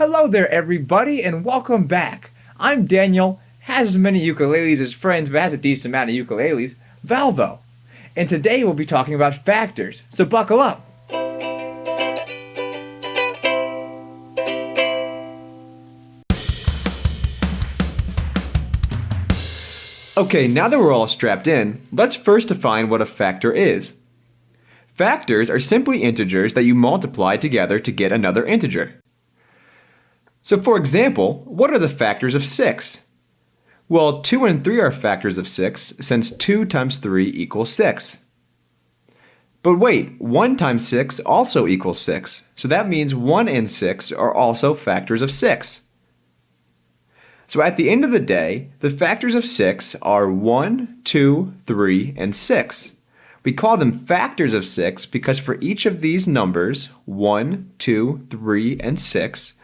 Hello there everybody and welcome back. I'm Daniel, has as many ukuleles as friends but has a decent amount of ukuleles, Valvo. And today we'll be talking about factors, so buckle up. Okay, now that we're all strapped in, let's first define what a factor is. Factors are simply integers that you multiply together to get another integer. So for example, what are the factors of 6? Well, 2 and 3 are factors of 6 since 2 times 3 equals 6. But wait, 1 times 6 also equals 6, so that means 1 and 6 are also factors of 6. So at the end of the day, the factors of 6 are 1, 2, 3, and 6. We call them factors of 6 because for each of these numbers, 1, 2, 3, and 6,